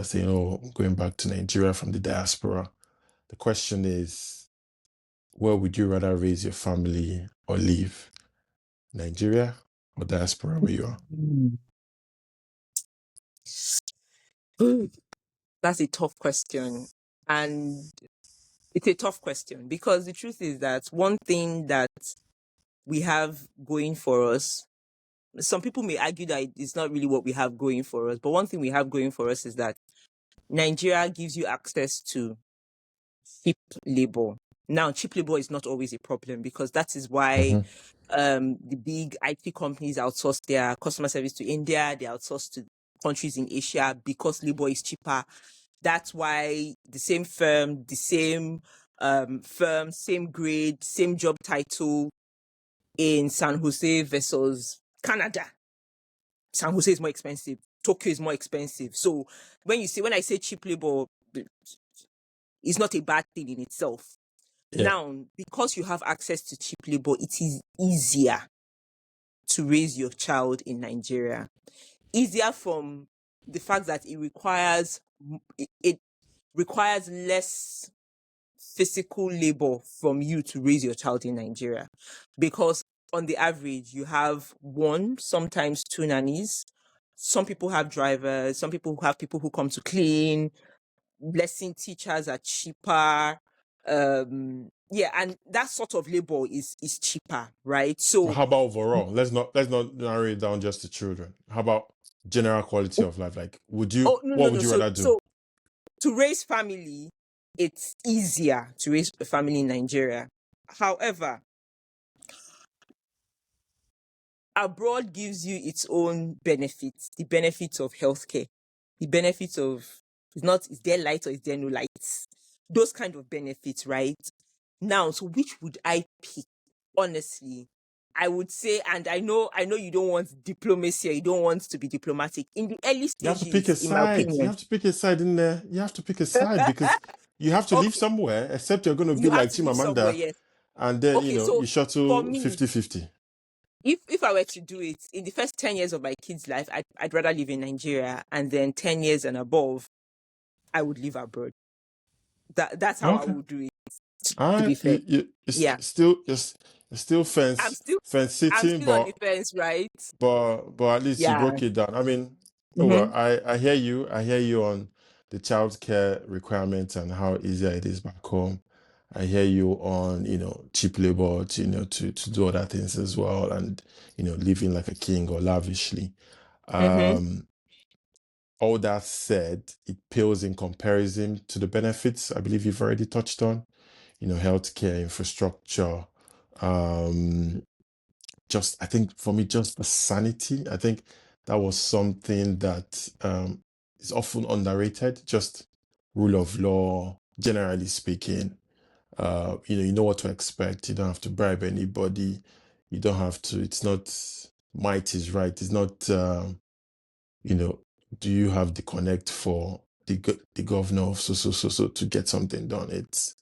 saying, oh, going back to Nigeria from the diaspora. The question is, where would you rather raise your family or live? Nigeria or diaspora where you are? That's a tough question. And it's a tough question because the truth is that one thing that we have going for us, some people may argue that it's not really what we have going for us, but one thing we have going for us is that Nigeria gives you access to cheap labor. Now, cheap labor is not always a problem because that is why the big IT companies outsource their customer service to India, they outsource to countries in Asia because labor is cheaper. That's why the same firm, same grade, same job title in San Jose versus Canada. San Jose is more expensive. Tokyo is more expensive. So when I say cheap labor, it's not a bad thing in itself. Yeah. Now, because you have access to cheap labor, it is easier to raise your child in Nigeria. Easier from the fact that it requires less physical labor from you to raise your child in Nigeria. Because on the average, you have one, sometimes two nannies. Some people have drivers, some people have people who come to clean. Lesson teachers are cheaper. Yeah, and that sort of labor is cheaper, right? So how about overall? Let's not narrow it down just to children. How about general quality of life? Like, what would you rather do? So to raise family, it's easier to raise a family in Nigeria. However, abroad gives you its own benefits, the benefits of healthcare, the benefits of is there light or is there no lights? Those kind of benefits, right? Now, so which would I pick? Honestly, I would say, and I know you don't want diplomacy, or you don't want to be diplomatic. In the early You have to pick stages, a in my side. opinion. You have to pick a side in there. You have to pick a side because you have to live Okay, somewhere, except you're going to be you have like to live somewhere, Chimamanda, yes. and then, Okay, so you for shuttle me, 50-50. if I were to do it in the first 10 years of my kid's life, I'd rather live in Nigeria, and then 10 years and above, I would live abroad. That's how I Okay. would do it, All to be right. fair. It's Yeah. still I'm fence still sitting, on the fence, right? but at least you Yeah. broke it down. I mean, oh well, Mm-hmm. I hear you. I hear you on the childcare requirements and how easy it is back home. I hear you on, cheap labor to do other things as well, and living like a king or lavishly. Mm-hmm. All that said, it pales in comparison to the benefits I believe you've already touched on, healthcare, infrastructure, I think for me, just the sanity. I think that was something that is often underrated, just rule of law, generally speaking. You know what to expect. You don't have to bribe anybody. You don't have to, it's not might is right. It's not, do you have the connect for the governor of so to get something done? It's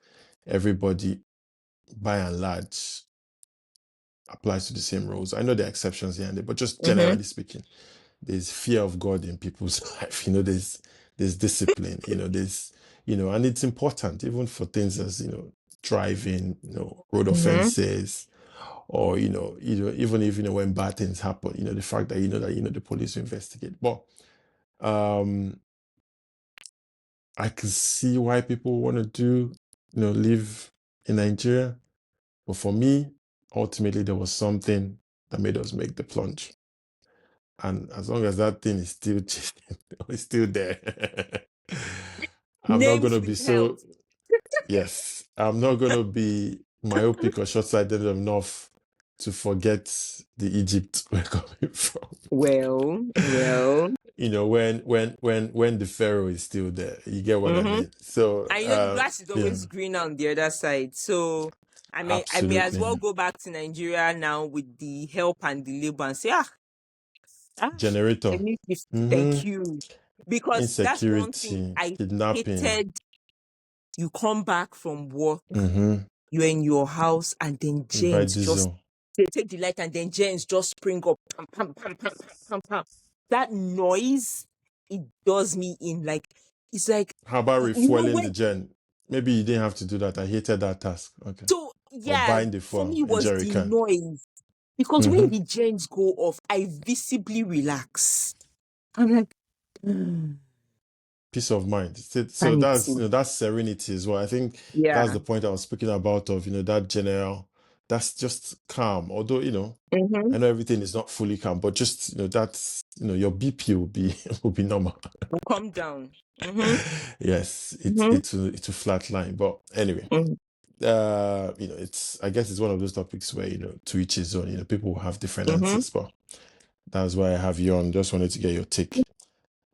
everybody by and large applies to the same rules. I know there are exceptions here and there, but just Mm-hmm. generally speaking, there's fear of God in people's life. There's discipline. And it's important even for things as driving, road Mm-hmm. offenses, or even if when bad things happen, the fact that the police will investigate. But I can see why people want to live in Nigeria. But for me, ultimately, there was something that made us make the plunge. And as long as that thing is still it's still there, I'm not going Names to be withheld. yes, I'm not going to be myopic or short-sighted enough to forget the Egypt we're coming from. Well. When the Pharaoh is still there, you get what I Mm-hmm. mean? So, And the grass is yeah, always greener on the other side. So I may as well absolutely. go back to Nigeria now with the help and the labor and say, Generator. let me Mm-hmm. thank you. Because that's one thing Insecurity, I kidnapping. hated. You come back from work, Mm-hmm. you're in your house, and then Invite James just diesel. they take the light, and then James just spring up, pam, pam, pam, pam, pam, pam, pam. That noise, it does me in. Like, It's like, How about refueling the when, gen? Maybe you didn't have to do that. I hated that task. Okay. so Or yeah, buying the for me fuel, it a was jerry the can. noise. Because when Mm-hmm. the gens go off, I visibly relax. I'm like, Peace of mind. So that's sanity. that's serenity as well. I think that's Yeah. the point I was speaking about of that general. That's just calm. Although Mm-hmm. I know everything is not fully calm, but just that's your BP will be will be normal. Will come down. Mm-hmm. Yes, Mm-hmm. it's a flat line. But anyway, Mm-hmm. it's I guess it's one of those topics where to each his own. People will have different Mm-hmm. answers, but that's why I have you on. Just wanted to get your take.